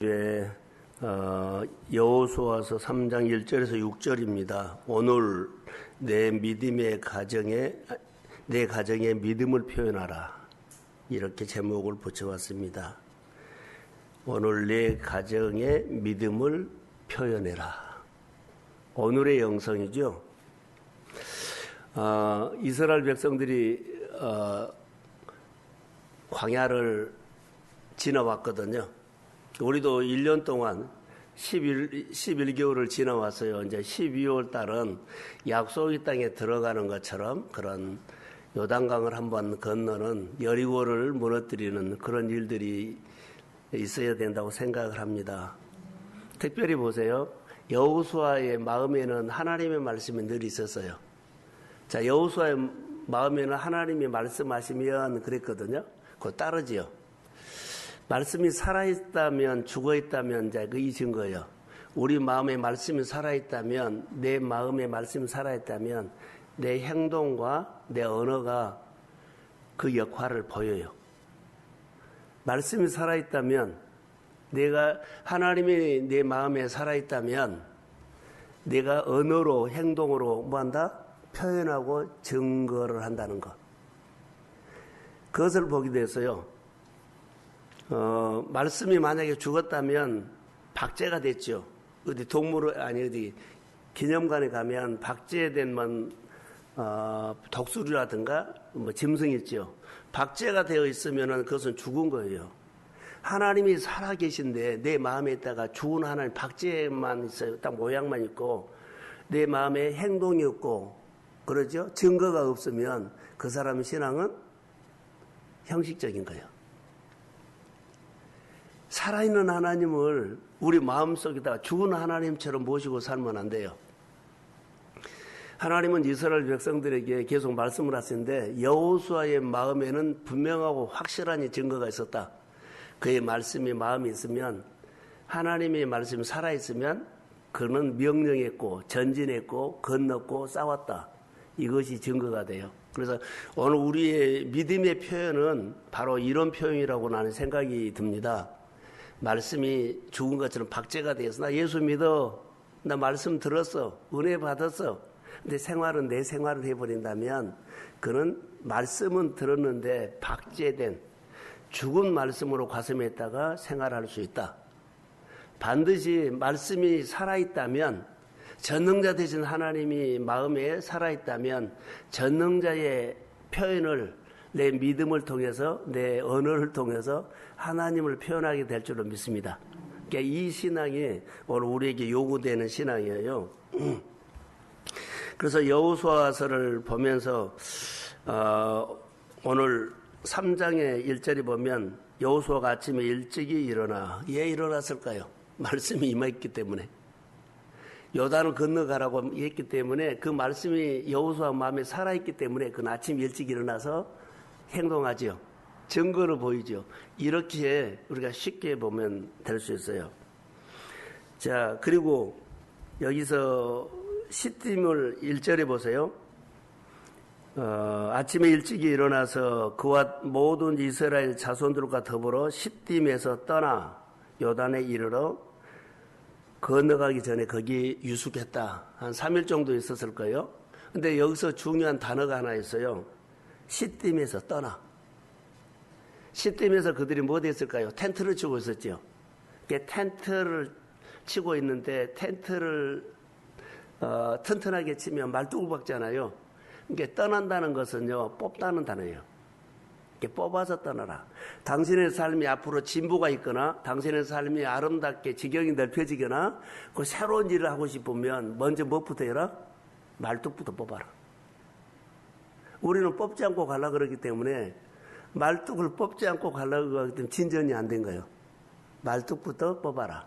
예, 여호수아서 3장 1절에서 6절입니다. 오늘 내 가정에 믿음을 표현하라. 이렇게 제목을 붙여왔습니다. 오늘 내 가정에 믿음을 표현해라. 오늘의 영성이죠. 이스라엘 백성들이 광야를 지나왔거든요. 우리도 1년 동안 11개월을 지나왔어요. 이제 12월 달은 약속의 땅에 들어가는 것처럼 그런 요단강을 한번 건너는 여리고를 무너뜨리는 그런 일들이 있어야 된다고 생각을 합니다. 특별히 보세요. 여호수아의 마음에는 하나님의 말씀이 늘 있었어요. 자, 여호수아의 마음에는 하나님이 말씀하시면 그랬거든요. 그거 따르지요. 말씀이 살아있다면, 죽어있다면, 이제 그 이 증거예요. 우리 마음에 말씀이 살아있다면, 내 마음에 말씀이 살아있다면, 내 행동과 내 언어가 그 역할을 보여요. 말씀이 살아있다면, 하나님이 내 마음에 살아있다면, 내가 언어로, 행동으로 뭐 한다? 표현하고 증거를 한다는 것. 그것을 보게 돼서요. 말씀이 만약에 죽었다면 박제가 됐죠. 어디 기념관에 가면 박제된 독수리라든가 짐승 있죠. 박제가 되어 있으면 그것은 죽은 거예요. 하나님이 살아계신데 내 마음에 있다가 죽은 하나님 박제만 있어요. 딱 모양만 있고 내 마음에 행동이 없고 그러죠. 증거가 없으면 그 사람의 신앙은 형식적인 거예요. 살아있는 하나님을 우리 마음속에다가 죽은 하나님처럼 모시고 살면 안 돼요. 하나님은 이스라엘 백성들에게 계속 말씀을 하시는데 여호수아의 마음에는 분명하고 확실한 증거가 있었다. 그의 말씀이 마음에 있으면 하나님의 말씀이 살아있으면 그는 명령했고 전진했고 건넜고 싸웠다. 이것이 증거가 돼요. 그래서 오늘 우리의 믿음의 표현은 바로 이런 표현이라고 나는 생각이 듭니다. 말씀이 죽은 것처럼 박제가 되어서 나 예수 믿어. 나 말씀 들었어. 은혜 받았어. 근데 생활은 내 생활을 해버린다면 그는 말씀은 들었는데 박제된 죽은 말씀으로 가슴했다가 생활할 수 있다. 반드시 말씀이 살아있다면 전능자 되신 하나님이 마음에 살아있다면 전능자의 표현을 내 믿음을 통해서 내 언어를 통해서 하나님을 표현하게 될 줄로 믿습니다. 그러니까 이 신앙이 오늘 우리에게 요구되는 신앙이에요. 그래서 여호수아서를 보면서 오늘 3장의 1절에 보면 여호수아가 아침에 일찍이 일어나. 왜 일어났을까요? 말씀이 임했기 때문에. 요단을 건너가라고 했기 때문에 그 말씀이 여호수아 마음에 살아있기 때문에 그는 아침 일찍 일어나서 행동하죠. 증거를 보이죠. 이렇게 우리가 쉽게 보면 될 수 있어요. 자, 그리고 여기서 시딤을 1절에 보세요. 아침에 일찍이 일어나서 그와 모든 이스라엘 자손들과 더불어 시딤에서 떠나 요단에 이르러 건너가기 전에 거기 유숙했다. 한 3일 정도 있었을 거예요. 근데 여기서 중요한 단어가 하나 있어요. 시딤에서 떠나. 시딤에서 그들이 뭐 했을까요? 텐트를 치고 있었죠. 텐트를 치고 있는데 텐트를 튼튼하게 치면 말뚝을 박잖아요. 그러니까 떠난다는 것은요, 뽑다는 단어예요. 뽑아서 떠나라. 당신의 삶이 앞으로 진보가 있거나 당신의 삶이 아름답게 지경이 넓혀지거나 그 새로운 일을 하고 싶으면 먼저 무엇부터 해라? 말뚝부터 뽑아라. 우리는 뽑지 않고 가려고 그러기 때문에 말뚝을 뽑지 않고 가려고 하기 때문에 진전이 안 된 거예요. 말뚝부터 뽑아라.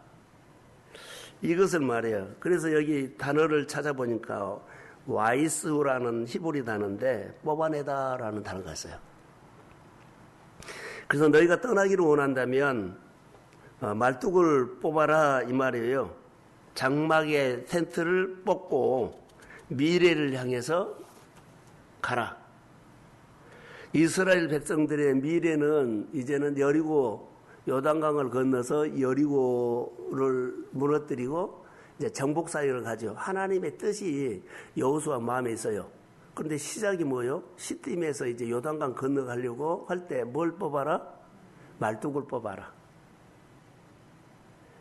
이것을 말해요. 그래서 여기 단어를 찾아보니까 와이스라는 히브리 단어인데 뽑아내다라는 단어가 있어요. 그래서 너희가 떠나기를 원한다면 말뚝을 뽑아라 이 말이에요. 장막의 텐트를 뽑고 미래를 향해서 가라. 이스라엘 백성들의 미래는 이제는 여리고 요단강을 건너서 여리고를 무너뜨리고 이제 정복 사역을 가죠. 하나님의 뜻이 여호수아 마음에 있어요. 그런데 시작이 뭐예요? 시딤에서 이제 요단강 건너가려고 할 때 뭘 뽑아라? 말뚝을 뽑아라.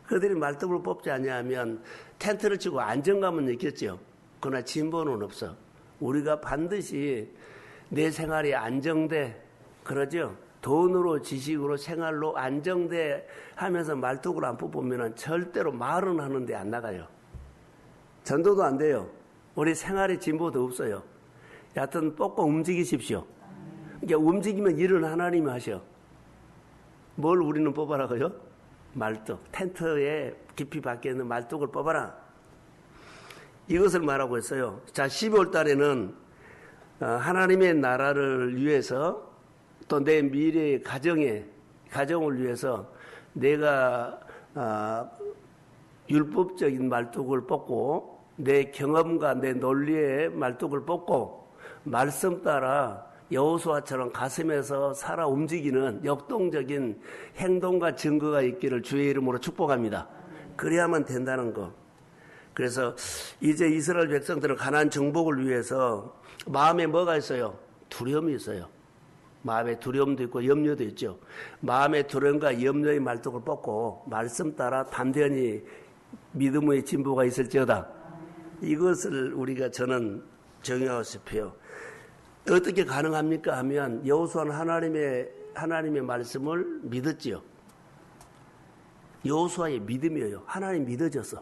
그들이 말뚝을 뽑지 않냐면 텐트를 치고 안정감은 느꼈죠. 그러나 진보는 없어. 우리가 반드시 내 생활이 안정돼, 그러죠? 돈으로 지식으로 생활로 안정돼 하면서 말뚝을 안 뽑으면 절대로 말은 하는데 안 나가요. 전도도 안 돼요. 우리 생활에 진보도 없어요. 여하튼 뽑고 움직이십시오. 그러니까 움직이면 일은 하나님이 하셔. 뭘 우리는 뽑아라고요? 말뚝. 텐트에 깊이 박혀 있는 말뚝을 뽑아라. 이것을 말하고 있어요. 자, 12월 달에는 하나님의 나라를 위해서 또 내 미래의 가정을 위해서 내가 율법적인 말뚝을 뽑고 내 경험과 내 논리의 말뚝을 뽑고 말씀 따라 여호수아처럼 가슴에서 살아 움직이는 역동적인 행동과 증거가 있기를 주의 이름으로 축복합니다. 그래야만 된다는 거. 그래서 이제 이스라엘 백성들은 가나안 정복을 위해서 마음에 뭐가 있어요? 두려움이 있어요. 마음에 두려움도 있고 염려도 있죠. 마음의 두려움과 염려의 말뚝을 뽑고 말씀 따라 담대히 믿음의 진보가 있을지어다. 이것을 우리가 저는 정의하고 싶어요. 어떻게 가능합니까 하면 여호수아는 하나님의 말씀을 믿었지요. 여호수아의 믿음이에요. 하나님 믿어졌어.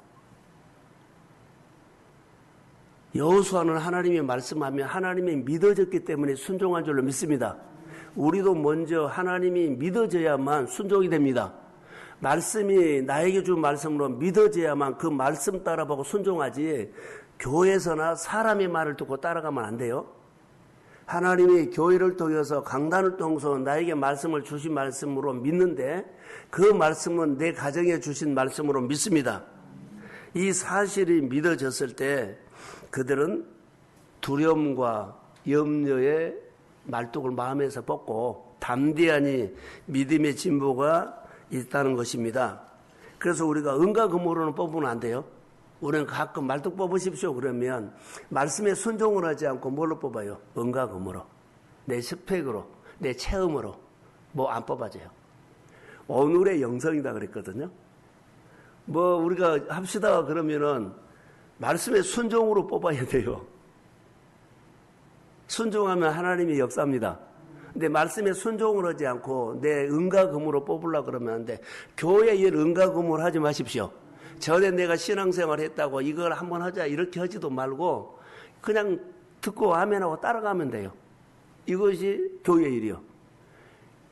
여호수아는 하나님의 말씀하면 하나님이 믿어졌기 때문에 순종한 줄로 믿습니다. 우리도 먼저 하나님이 믿어져야만 순종이 됩니다. 말씀이 나에게 준 말씀으로 믿어져야만 그 말씀 따라보고 순종하지 교회에서나 사람의 말을 듣고 따라가면 안 돼요. 하나님이 교회를 통해서 강단을 통해서 나에게 말씀을 주신 말씀으로 믿는데 그 말씀은 내 가정에 주신 말씀으로 믿습니다. 이 사실이 믿어졌을 때 그들은 두려움과 염려의 말뚝을 마음에서 벗고 담대하니 믿음의 진보가 있다는 것입니다. 그래서 우리가 은과 금으로는 뽑으면 안 돼요. 우리는 가끔 말뚝 뽑으십시오 그러면 말씀에 순종을 하지 않고 뭘로 뽑아요? 은과 금으로. 내 스펙으로, 내 체험으로 뭐 안 뽑아져요. 오늘의 영성이다 그랬거든요. 뭐 우리가 합시다 그러면은 말씀에 순종으로 뽑아야 돼요. 순종하면 하나님이 역사합니다. 근데 말씀에 순종을 하지 않고 내 은과 금으로 뽑으려고 그러면 안 돼. 교회에 일 은과 금으로 하지 마십시오. 전에 내가 신앙생활 했다고 이걸 한번 하자 이렇게 하지도 말고 그냥 듣고 아멘하고 따라가면 돼요. 이것이 교회 일이요.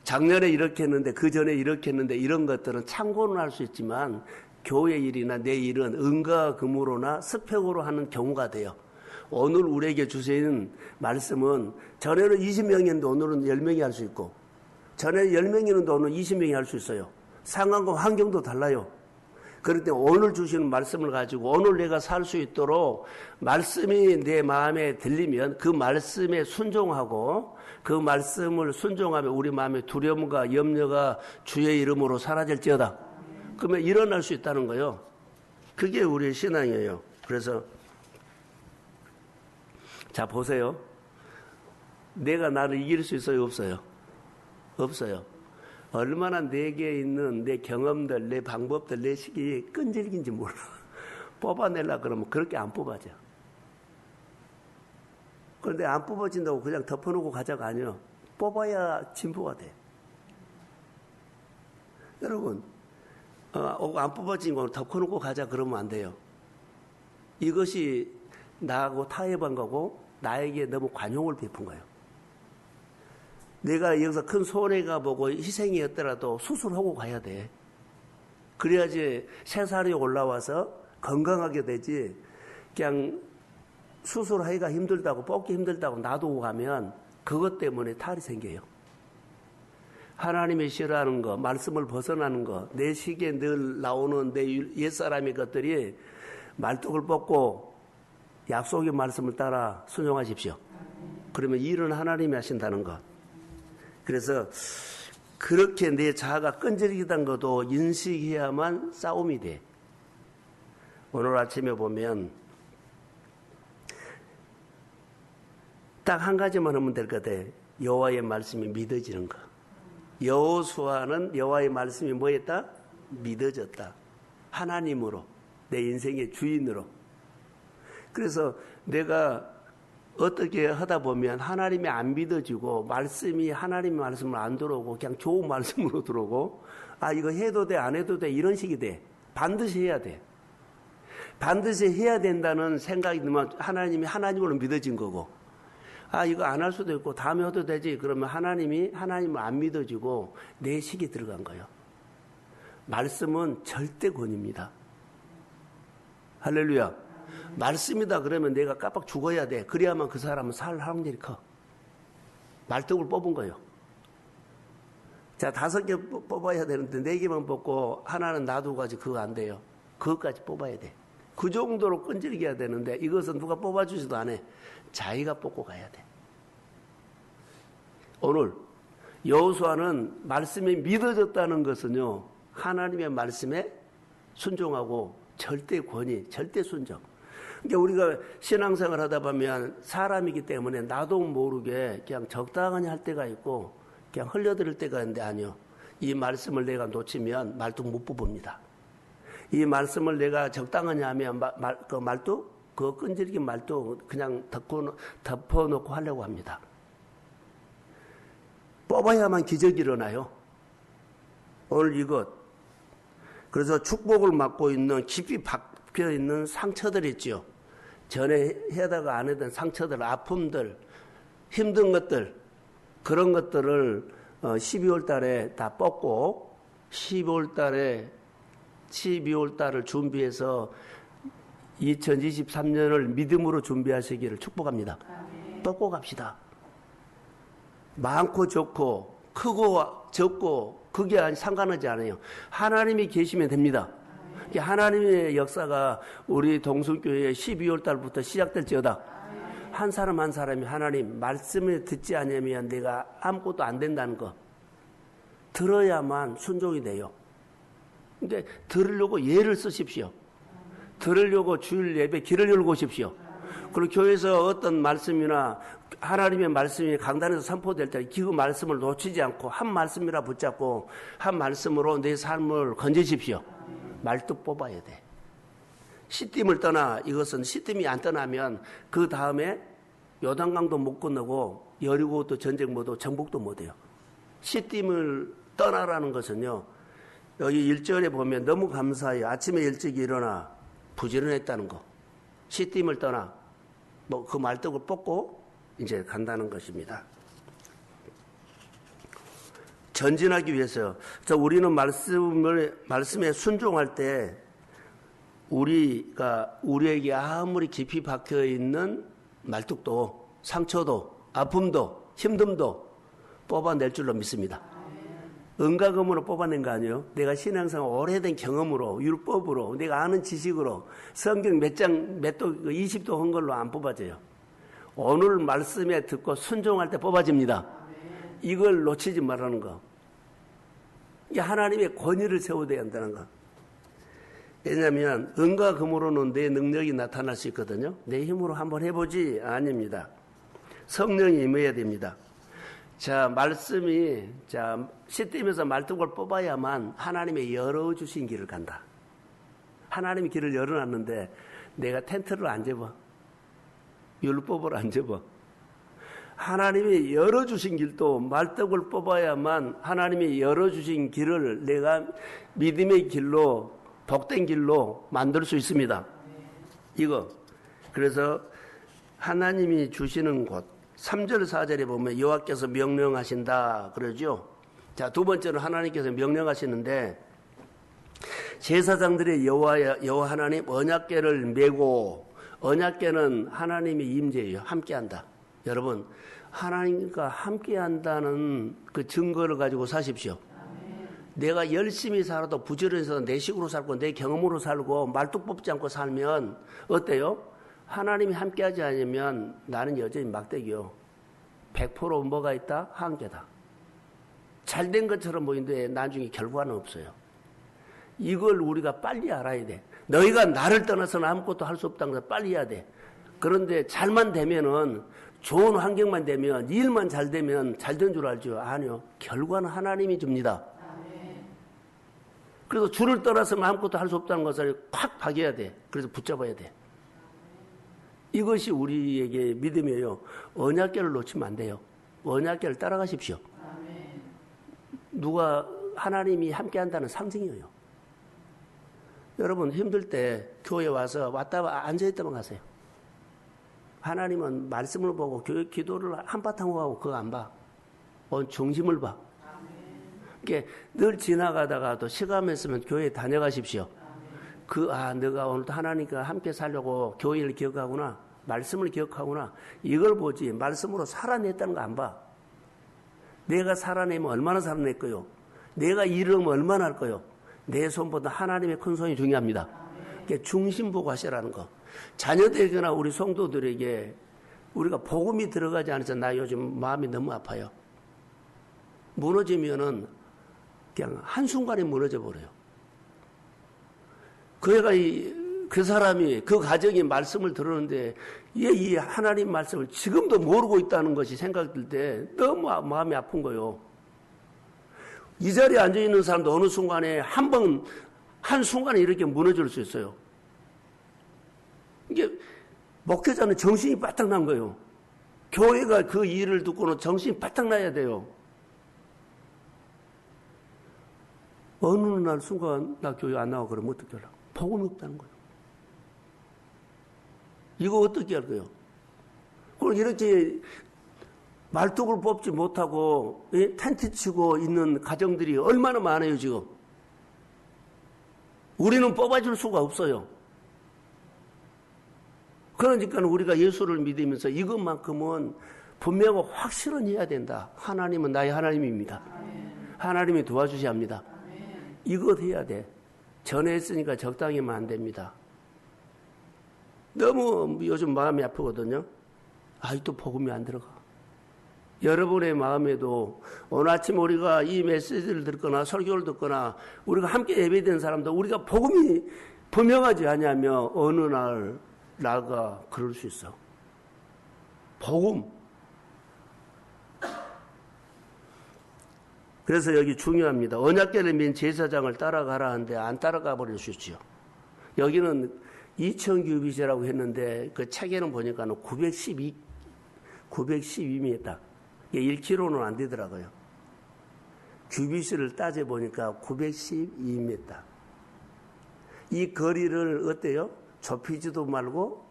작년에 이렇게 했는데 그 전에 이렇게 했는데 이런 것들은 참고는 할 수 있지만 교회 일이나 내 일은 은과 금으로나 스펙으로 하는 경우가 돼요. 오늘 우리에게 주신 말씀은 전에는 20명이었는데 오늘은 10명이 할 수 있고 전에 10명이었는데 오늘 20명이 할 수 있어요. 상황과 환경도 달라요. 그럴 때 오늘 주시는 말씀을 가지고 오늘 내가 살 수 있도록 말씀이 내 마음에 들리면 그 말씀에 순종하고 그 말씀을 순종하면 우리 마음의 두려움과 염려가 주의 이름으로 사라질지어다. 그러면 일어날 수 있다는 거예요. 그게 우리의 신앙이에요. 그래서 자 보세요. 내가 나를 이길 수 있어요? 없어요? 없어요. 얼마나 내게 있는 내 경험들, 내 방법들, 내 식이 끈질긴지 몰라. 뽑아내려고 그러면 그렇게 안 뽑아져. 그런데 안 뽑아진다고 그냥 덮어놓고 가자가 아니에요. 뽑아야 진보가 돼. 여러분 안 뽑아진 거 덮어놓고 가자 그러면 안 돼요. 이것이 나하고 타협한 거고 나에게 너무 관용을 베푼 거예요. 내가 여기서 큰 손해가 보고 희생이었더라도 수술하고 가야 돼. 그래야지 새살이 올라와서 건강하게 되지. 그냥 수술하기가 힘들다고 뽑기 힘들다고 놔두고 가면 그것 때문에 탈이 생겨요. 하나님이 싫어하는 거, 말씀을 벗어나는 거, 내 시기에 늘 나오는 내 옛사람의 것들이 말뚝을 뽑고 약속의 말씀을 따라 순종하십시오. 그러면 일은 하나님이 하신다는 것. 그래서 그렇게 내 자아가 끈질기다는 것도 인식해야만 싸움이 돼. 오늘 아침에 보면 딱 한 가지만 하면 될 것 같아. 여호와의 말씀이 믿어지는 거. 여호수아는 여호와의 말씀이 뭐였다? 믿어졌다. 하나님으로, 내 인생의 주인으로. 그래서 내가 어떻게 하다 보면 하나님이 안 믿어지고 말씀이 하나님의 말씀을 안 들어오고 그냥 좋은 말씀으로 들어오고 아 이거 해도 돼 안 해도 돼 이런 식이 돼. 반드시 해야 돼. 반드시 해야 된다는 생각이 들면 하나님이 하나님으로 믿어진 거고 아 이거 안 할 수도 있고 다음에 해도 되지 그러면 하나님을 안 믿어지고 내 식이 들어간 거예요. 말씀은 절대 권위입니다. 할렐루야. 말씀이다 그러면 내가 깜빡 죽어야 돼. 그래야만 그 사람은 살 확률이 커. 말뚝을 뽑은 거예요. 자, 5개 뽑아야 되는데 4개만 뽑고 하나는 놔두고 가지고 그거 안 돼요. 그것까지 뽑아야 돼. 그 정도로 끈질기게 해야 되는데 이것은 누가 뽑아주지도 않아. 자기가 뽑고 가야 돼. 오늘 여호수아는 말씀이 믿어졌다는 것은요. 하나님의 말씀에 순종하고 절대 권위, 절대 순종. 그러니까 우리가 신앙생활 하다 보면 사람이기 때문에 나도 모르게 그냥 적당히 할 때가 있고 그냥 흘려들을 때가 있는데 아니요. 이 말씀을 내가 놓치면 말뚝 못 뽑습니다. 이 말씀을 내가 적당하게 하면 그 말뚝, 그 끈질긴 말뚝 그냥 덮어놓고 하려고 합니다. 뽑아야만 기적이 일어나요. 오늘 이것. 그래서 축복을 맡고 있는 깊이 박혀 있는 상처들 있지요. 전에 해다가 안 했던 상처들, 아픔들, 힘든 것들 그런 것들을 12월 달에 다 뽑고 12월 달을 준비해서 2023년을 믿음으로 준비하시기를 축복합니다. 뽑고 갑시다. 많고 적고 크고 적고 그게 상관하지 않아요. 하나님이 계시면 됩니다. 하나님의 역사가 우리 동성교회에 12월 달부터 시작될지어다. 한 사람 한 사람이 하나님 말씀을 듣지 않으면 내가 아무것도 안 된다는 거 들어야만 순종이 돼요. 근데 들으려고 예를 쓰십시오. 들으려고 주일 예배 길을 열고 오십시오. 그리고 교회에서 어떤 말씀이나 하나님의 말씀이 강단에서 선포될 때 그 말씀을 놓치지 않고 한 말씀이라 붙잡고 한 말씀으로 내 삶을 건지십시오. 말뚝 뽑아야 돼. 시딤을 떠나 이것은 시딤이 안 떠나면 그 다음에 요단강도 못 건너고 여리고도 전쟁 못하고 정복도 못해요. 시딤을 떠나라는 것은요. 여기 1절에 보면 너무 감사해요. 아침에 일찍 일어나 부지런했다는 거. 시딤을 떠나 뭐 그 말뚝을 뽑고 이제 간다는 것입니다. 전진하기 위해서요. 우리는 말씀에 순종할 때 우리에게 아무리 깊이 박혀 있는 말뚝도 상처도 아픔도 힘듦도 뽑아낼 줄로 믿습니다. 은가금으로 뽑아낸 거 아니에요? 내가 신앙생활 오래된 경험으로 율법으로 내가 아는 지식으로 성경 몇 장 몇 도 20도 한 걸로 안 뽑아져요. 오늘 말씀에 듣고 순종할 때 뽑아집니다. 이걸 놓치지 말라는 거. 이게 하나님의 권위를 세워야 한다는 거. 왜냐하면 은과 금으로는 내 능력이 나타날 수 있거든요. 내 힘으로 한번 해보지 아닙니다. 성령이 임해야 됩니다. 자, 말씀이 시딤에서 말뚝을 뽑아야만 하나님의 열어주신 길을 간다. 하나님이 길을 열어놨는데 내가 텐트를 안 접어. 율법을 안 접어. 하나님이 열어주신 길도 말뚝을 뽑아야만 하나님이 열어주신 길을 내가 믿음의 길로 복된 길로 만들 수 있습니다. 이거. 그래서 하나님이 주시는 곳 3절 4절에 보면 여호와께서 명령하신다 그러죠. 자, 두 번째는 하나님께서 명령하시는데 제사장들의 여호와 하나님 언약궤를 메고 언약궤는 하나님의 임재예요. 함께한다. 여러분 하나님과 함께한다는 그 증거를 가지고 사십시오. 내가 열심히 살아도 부지런해서 내 식으로 살고 내 경험으로 살고 말뚝 뽑지 않고 살면 어때요? 하나님이 함께하지 않으면 나는 여전히 막대기요. 100% 뭐가 있다? 한계다. 잘된 것처럼 보이는데 나중에 결과는 없어요. 이걸 우리가 빨리 알아야 돼. 너희가 나를 떠나서는 아무것도 할 수 없다는 걸 빨리 해야 돼. 그런데 잘만 되면은, 좋은 환경만 되면, 일만 잘 되면 잘 된 줄 알죠? 아니요. 결과는 하나님이 줍니다. 그래서 주를 떠나서는 아무것도 할 수 없다는 것을 팍 박여야 돼. 그래서 붙잡아야 돼. 이것이 우리에게 믿음이에요. 언약궤를 놓치면 안 돼요. 언약궤를 따라가십시오. 누가 하나님이 함께 한다는 상징이에요. 여러분 힘들 때 교회 와서 왔다 앉아있다만 가세요. 하나님은 말씀을 보고 기도를 한바탕 하고 그거 안 봐. 중심을 봐. 그러니까 늘 지나가다가도 시간 있으면 교회에 다녀가십시오. 너가 오늘도 하나님과 함께 살려고 교회를 기억하구나. 말씀을 기억하구나. 이걸 보지. 말씀으로 살아냈다는 거 안 봐. 내가 살아내면 얼마나 살아낼 거요. 내가 이루면 얼마나 할 거요. 내 손보다 하나님의 큰 손이 중요합니다. 그러니까 중심 보고 하시라는 거. 자녀들에게나 우리 성도들에게 우리가 복음이 들어가지 않아서 나 요즘 마음이 너무 아파요. 무너지면은 그냥 한순간에 무너져 버려요. 그 사람이, 그 가정이 말씀을 들었는데, 이 하나님 말씀을 지금도 모르고 있다는 것이 생각될 때 너무 마음이 아픈 거예요. 이 자리에 앉아있는 사람도 어느 순간에 한순간에 이렇게 무너질 수 있어요. 이게, 목회자는 정신이 바짝 난 거예요. 교회가 그 일을 듣고는 정신이 바짝 나야 돼요. 어느 날 순간 나 교회 안 나와 그러면 어떻게 하려고? 복음이 없다는 거예요. 이거 어떻게 할 거예요? 그럼 이렇게 말뚝을 뽑지 못하고 텐트 치고 있는 가정들이 얼마나 많아요 지금. 우리는 뽑아줄 수가 없어요. 그러니까 우리가 예수를 믿으면서 이것만큼은 분명하고 확실은 해야 된다. 하나님은 나의 하나님입니다. 하나님이 도와주셔야 합니다. 이것 해야 돼. 전에 했으니까 적당히 하면 안 됩니다. 너무 요즘 마음이 아프거든요. 아직도 복음이 안 들어가. 여러분의 마음에도 오늘 아침 우리가 이 메시지를 듣거나 설교를 듣거나 우리가 함께 예배된 사람도 우리가 복음이 분명하지 않냐며 어느 날 나가 그럴 수 있어. 복음. 그래서 여기 중요합니다. 언약궤를 맨 제사장을 따라가라 하는데 안 따라가 버릴 수 있죠. 여기는 2000규빗이라고 했는데 그 책에는 보니까 912m. 1km는 안 되더라고요. 규빗을 따져보니까 912m. 이 거리를 어때요? 좁히지도 말고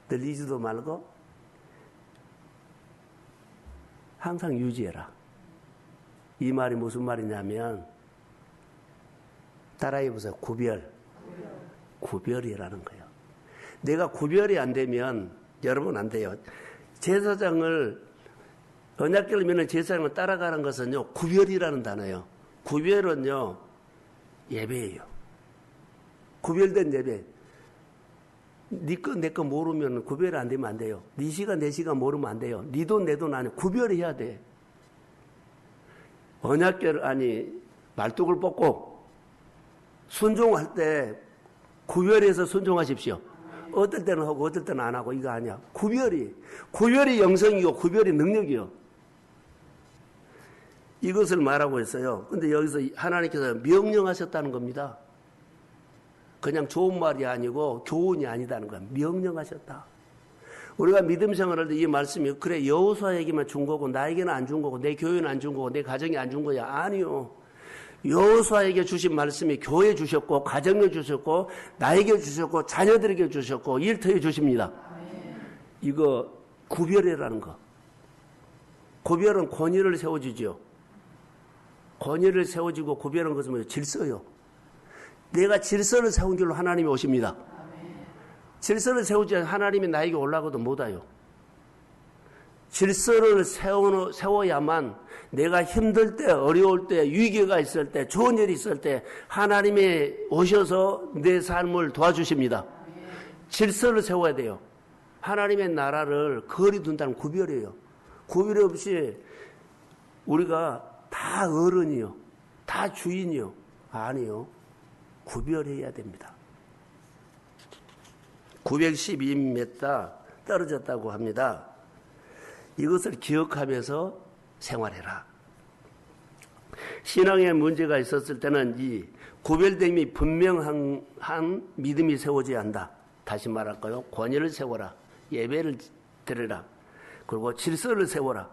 늘리지도 말고 항상 유지해라. 이 말이 무슨 말이냐면 따라해보세요. 구별이라는 거예요. 내가 구별이 안 되면 여러분 안 돼요. 제사장을 언약궤를 메는 제사장을 따라가는 것은요. 구별이라는 단어예요. 구별은요. 예배예요. 구별된 예배. 네 거 내 거 모르면 구별이 안 되면 안 돼요. 네 시간 내 시간 모르면 안 돼요. 네 돈 내 돈 아니에요. 구별해야 돼. 언약궤를 말뚝을 뽑고 순종할 때 구별해서 순종하십시오. 어떨 때는 하고 어떨 때는 안 하고 이거 아니야. 구별이 영성이고 구별이 능력이요. 이것을 말하고 있어요. 근데 여기서 하나님께서 명령하셨다는 겁니다. 그냥 좋은 말이 아니고 교훈이 아니다는 거야. 명령하셨다. 우리가 믿음 생활할 때 이 말씀이 그래 여호수아에게만 준 거고 나에게는 안 준 거고 내 교회는 안 준 거고 내 가정이 안 준 거야. 아니요. 여호수아에게 주신 말씀이 교회에 주셨고 가정에 주셨고 나에게 주셨고 자녀들에게 주셨고 일터에 주십니다. 이거 구별이라는 거. 구별은 권위를 세워주죠. 권위를 세워주고 구별한 것은 뭐예요? 질서요. 내가 질서를 세운 길로 하나님이 오십니다. 질서를 세우지 않으면 하나님이 나에게 올라가도 못와요. 질서를 세워야만 내가 힘들 때, 어려울 때, 위기가 있을 때, 좋은 일이 있을 때 하나님이 오셔서 내 삶을 도와주십니다. 질서를 세워야 돼요. 하나님의 나라를 거리 둔다는 구별이에요. 구별 없이 우리가 다 어른이요. 다 주인이요. 아니요. 구별해야 됩니다. 912m 떨어졌다고 합니다. 이것을 기억하면서 생활해라. 신앙에 문제가 있었을 때는 이 구별됨이 분명한 믿음이 세워져야 한다. 다시 말할까요? 권위를 세워라. 예배를 드려라. 그리고 질서를 세워라.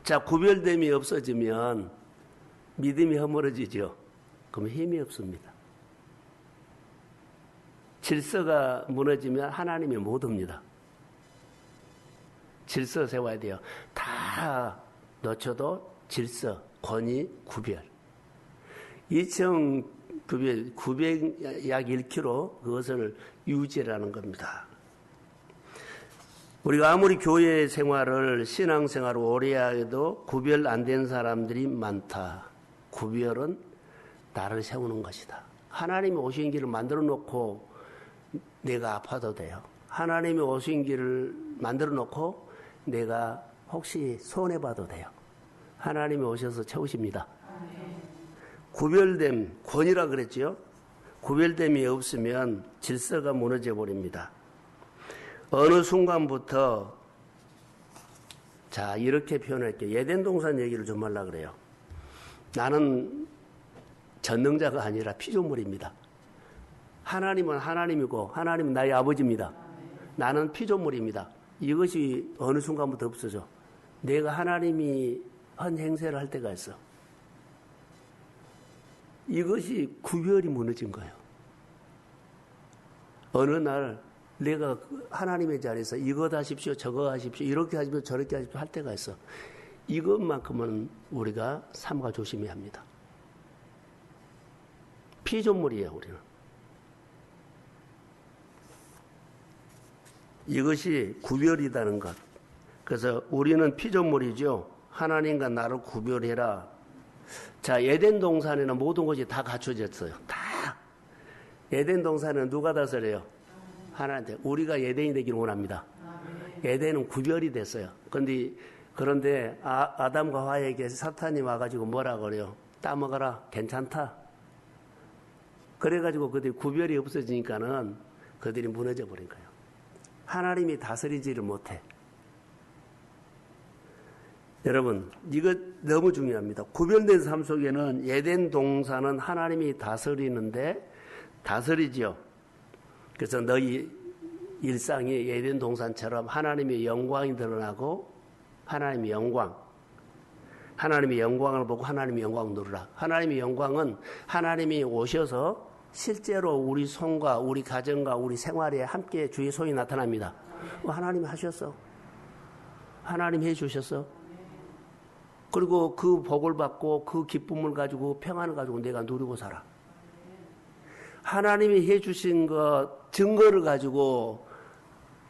자, 구별됨이 없어지면 믿음이 허물어지죠. 그럼 힘이 없습니다. 질서가 무너지면 하나님이 못 옵니다. 질서 세워야 돼요. 다 놓쳐도 질서, 권위, 구별. 2,900, 900, 약 1km 그것을 유지라는 겁니다. 우리가 아무리 교회 생활을, 신앙생활을 오래 해도 구별 안 된 사람들이 많다. 구별은 나를 세우는 것이다. 하나님이 오신 길을 만들어 놓고 내가 아파도 돼요. 하나님이 오신 길을 만들어 놓고 내가 혹시 손해봐도 돼요. 하나님이 오셔서 채우십니다. 구별됨, 권위라 그랬죠. 구별됨이 없으면 질서가 무너져 버립니다. 어느 순간부터 자 이렇게 표현할게요. 에덴 동산 얘기를 좀 하려고 그래요. 나는 전능자가 아니라 피조물입니다. 하나님은 하나님이고 하나님은 나의 아버지입니다. 나는 피조물입니다. 이것이 어느 순간부터 없어져. 내가 하나님이 한 행세를 할 때가 있어. 이것이 구별이 무너진 거예요. 어느 날 내가 하나님의 자리에서 이것 하십시오, 저거 하십시오, 이렇게 하십시오, 저렇게 하십시오 할 때가 있어. 이것만큼은 우리가 삼가 조심해야 합니다. 피조물이에요, 우리는. 이것이 구별이라는 것. 그래서 우리는 피조물이죠. 하나님과 나를 구별해라. 자, 에덴 동산에는 모든 것이 다 갖춰졌어요. 다. 에덴 동산에는 누가 다스려요? 하나님한테. 우리가 에덴이 되기를 원합니다. 에덴은 구별이 됐어요. 그런데 아담과 하와에게 사탄이 와가지고 뭐라 그래요? 따먹어라. 괜찮다. 그래가지고 그들이 구별이 없어지니까는 그들이 무너져 버린 거예요. 하나님이 다스리지를 못해. 여러분, 이거 너무 중요합니다. 구별된 삶 속에는 에덴 동산은 하나님이 다스리는데 다스리지요. 그래서 너희 일상이 에덴 동산처럼 하나님의 영광이 드러나고 하나님의 영광을 보고 하나님의 영광을 누르라. 하나님의 영광은 하나님이 오셔서 실제로 우리 손과 우리 가정과 우리 생활에 함께 주의 손이 나타납니다. 하나님이 하셨어. 하나님이 해주셨어. 그리고 그 복을 받고 그 기쁨을 가지고 평안을 가지고 내가 누리고 살아. 하나님이 해주신 것 증거를 가지고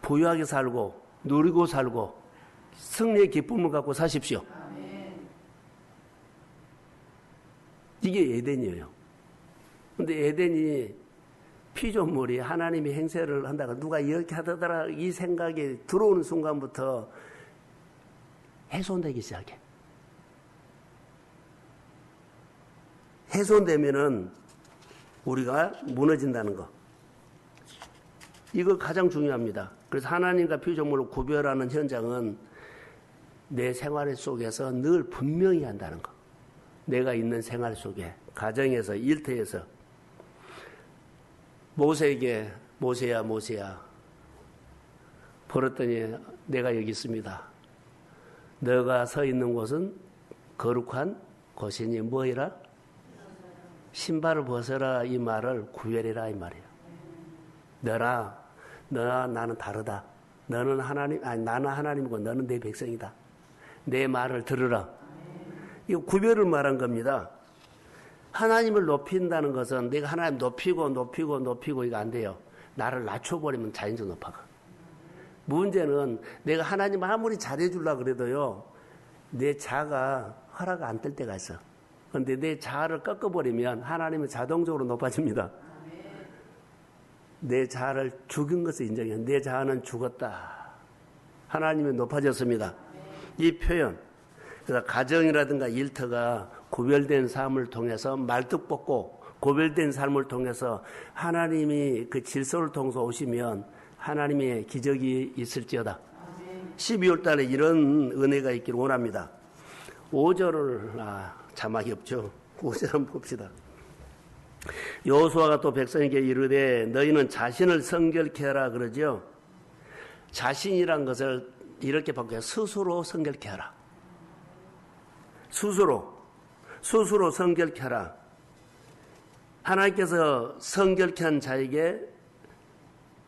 부유하게 살고 누리고 살고 승리의 기쁨을 갖고 사십시오. 이게 에덴이에요. 근데 에덴이 피조물이 하나님이 행세를 한다고 누가 이렇게 하더라 이 생각이 들어오는 순간부터 훼손되기 시작해. 훼손되면은 우리가 무너진다는 거. 이거 가장 중요합니다. 그래서 하나님과 피조물을 구별하는 현장은 내 생활 속에서 늘 분명히 한다는 거. 내가 있는 생활 속에, 가정에서, 일터에서. 모세에게 모세야 벌었더니 내가 여기 있습니다. 너가 서 있는 곳은 거룩한 곳이니 뭐이라? 신발을 벗어라 이 말을 구별해라 이 말이에요. 너나 나는 다르다. 나는 하나님이고 너는 내 백성이다. 내 말을 들으라. 이거 구별을 말한 겁니다. 하나님을 높인다는 것은 내가 하나님 높이고 이거 안 돼요. 나를 낮춰버리면 자연적으로 높아가. 문제는 내가 하나님 아무리 잘해주려고 그래도요. 내 자아가 허락 안 될 때가 있어. 그런데 내 자아를 꺾어버리면 하나님은 자동적으로 높아집니다. 내 자아를 죽인 것을 인정해요. 내 자아는 죽었다. 하나님은 높아졌습니다. 이 표현. 그래서 가정이라든가 일터가 구별된 삶을 통해서 말뚝 뽑고 구별된 삶을 통해서 하나님이 그 질서를 통해서 오시면 하나님의 기적이 있을지어다. 12월 달에 이런 은혜가 있기를 원합니다. 5절을 자막이 없죠. 5절 한번 봅시다. 여호수아가 또 백성에게 이르되 너희는 자신을 성결케 하라 그러죠. 자신이란 것을 이렇게 바꿔요. 스스로 성결케 하라. 스스로 성결케 하라. 하나님께서 성결케 한 자에게,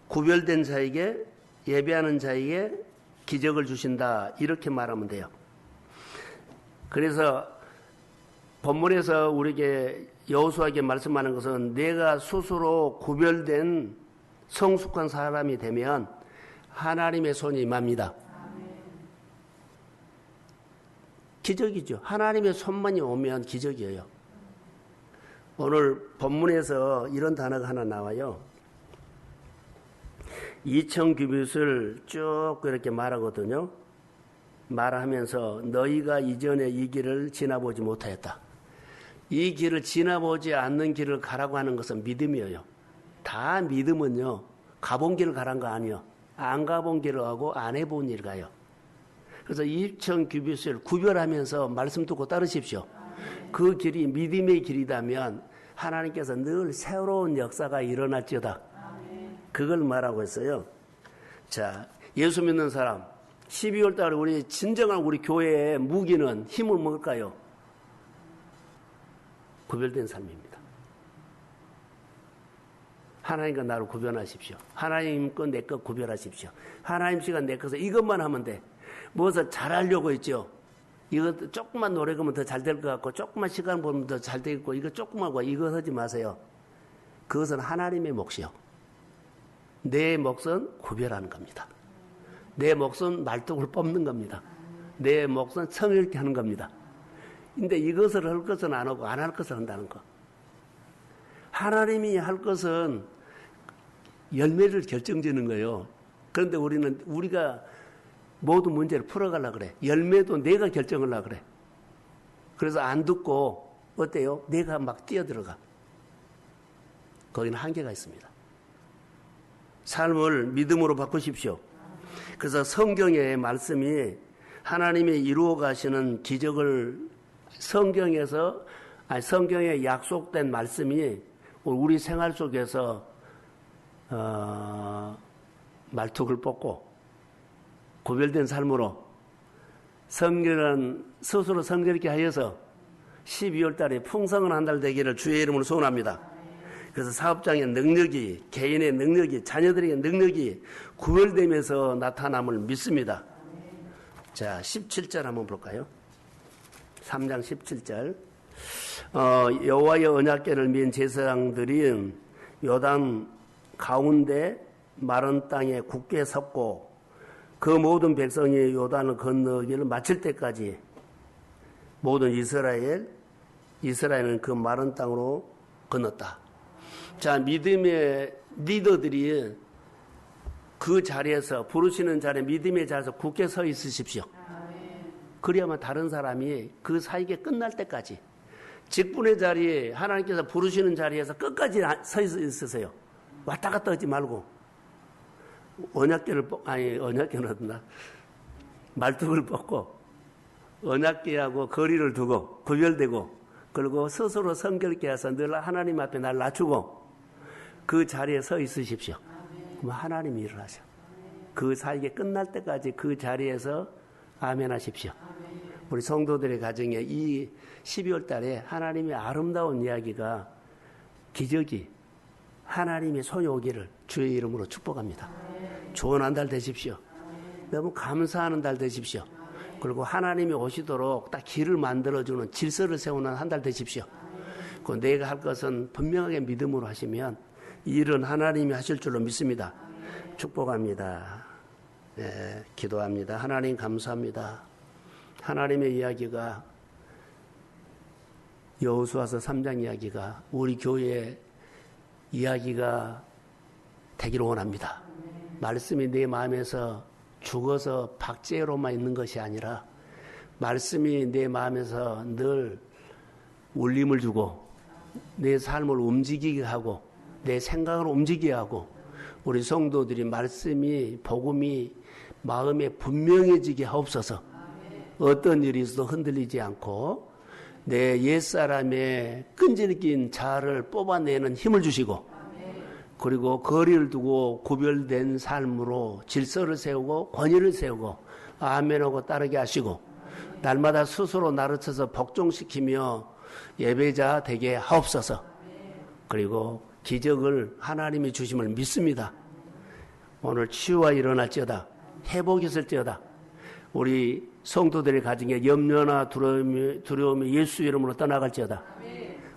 구별된 자에게, 예배하는 자에게 기적을 주신다. 이렇게 말하면 돼요. 그래서 본문에서 우리에게 여호수아에게 말씀하는 것은 내가 스스로 구별된 성숙한 사람이 되면 하나님의 손이 임합니다. 기적이죠. 하나님의 손만이 오면 기적이에요. 오늘 본문에서 이런 단어가 하나 나와요. 2,000규빗을 쭉 이렇게 말하거든요. 말하면서 너희가 이전에 이 길을 지나보지 못하였다. 이 길을 지나보지 않는 길을 가라고 하는 것은 믿음이에요. 다 믿음은요, 가본 길을 가란 거 아니에요. 안 가본 길을 가고 안 해본 일을 가요. 그래서 2,000규빗을 구별하면서 말씀 듣고 따르십시오. 그 길이 믿음의 길이라면 하나님께서 늘 새로운 역사가 일어날지어다. 그걸 말하고 있어요. 자, 예수 믿는 사람, 12월 달에 우리 진정한 우리 교회의 무기는 힘을 뭘까요? 구별된 삶입니다. 하나님과 나를 구별하십시오. 하나님 거 내 것 구별하십시오. 하나님 시간 내 것을 이것만 하면 돼. 무엇을 잘하려고 했죠. 이거 조금만 노래 그러면 더 잘 될 것 같고 조금만 시간 보면 더 잘 되겠고 이거 조금만 하고 이거 하지 마세요. 그것은 하나님의 몫이요. 내 몫은 구별하는 겁니다. 내 몫은 말뚝을 뽑는 겁니다. 내 몫은 성일케 하는 겁니다. 근데 이것을 할 것은 안 하고 안 할 것을 한다는 거. 하나님이 할 것은 열매를 결정지는 거예요. 그런데 우리가 모든 문제를 풀어가려고 그래. 열매도 내가 결정하려고 그래. 그래서 안 듣고 어때요? 내가 막 뛰어들어가. 거기는 한계가 있습니다. 삶을 믿음으로 바꾸십시오. 그래서 성경의 말씀이 하나님이 이루어 가시는 기적을 성경에 약속된 말씀이 우리 생활 속에서 말뚝을 뽑고 구별된 삶으로 스스로 성결케 하여서 12월 달에 풍성한 한 달 되기를 주의 이름으로 소원합니다. 그래서 사업장의 능력이, 개인의 능력이, 자녀들의 능력이 구별되면서 나타남을 믿습니다. 자, 17절 한번 볼까요? 3장 17절. 여호와의 언약궤를 민 제사장들이 요단 가운데 마른 땅에 굳게 섰고 그 모든 백성이 요단을 건너기를 마칠 때까지 모든 이스라엘은 그 마른 땅으로 건넜다. 자, 믿음의 리더들이 그 자리에서, 부르시는 자리에, 믿음의 자리에서 굳게 서 있으십시오. 그래야만 다른 사람이 그 사이에 끝날 때까지, 직분의 자리에, 하나님께서 부르시는 자리에서 끝까지 서 있으세요. 왔다 갔다 하지 말고, 말뚝을 뽑고, 언약궤하고 거리를 두고, 구별되고, 그리고 스스로 성결케 해서 늘 하나님 앞에 날 낮추고, 그 자리에 서 있으십시오. 그럼 하나님이 일을 하셔. 그 사이에 끝날 때까지 그 자리에서 아멘 하십시오. 우리 성도들의 가정에 이 12월 달에 하나님의 아름다운 이야기가, 기적이 하나님의 손이 오기를 주의 이름으로 축복합니다. 좋은 한 달 되십시오. 너무 감사하는 달 되십시오. 그리고 하나님이 오시도록 딱 길을 만들어주는, 질서를 세우는 한 달 되십시오. 그 내가 할 것은 분명하게 믿음으로 하시면 이 일은 하나님이 하실 줄로 믿습니다. 축복합니다. 네, 기도합니다. 하나님 감사합니다. 하나님의 이야기가, 여호수아서 3장 이야기가 우리 교회의 이야기가 되기를 원합니다. 말씀이 내 마음에서 죽어서 박제로만 있는 것이 아니라 말씀이 내 마음에서 늘 울림을 주고 내 삶을 움직이게 하고 내 생각을 움직이게 하고 우리 성도들이 말씀이 복음이 마음에 분명해지게 하옵소서. 어떤 일이 있어도 흔들리지 않고 내 옛사람의 끈질긴 자아를 뽑아내는 힘을 주시고 그리고 거리를 두고 구별된 삶으로 질서를 세우고 권위를 세우고 아멘하고 따르게 하시고 날마다 스스로 나를 쳐서 복종시키며 예배자 되게 하옵소서. 그리고 기적을 하나님이 주심을 믿습니다. 오늘 치유가 일어날지어다. 회복이 있을지어다. 우리 성도들의 가정에 염려나 두려움이 예수 이름으로 떠나갈지어다.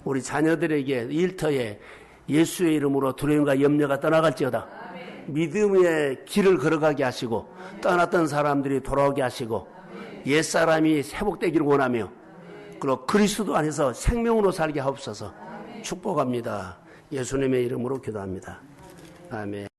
우리 자녀들에게 일터에 예수의 이름으로 두려움과 염려가 떠나갈지어다. 믿음의 길을 걸어가게 하시고 떠났던 사람들이 돌아오게 하시고 옛사람이 회복되기를 원하며 그리고 그리스도 안에서 생명으로 살게 하옵소서. 축복합니다. 예수님의 이름으로 기도합니다. 아멘.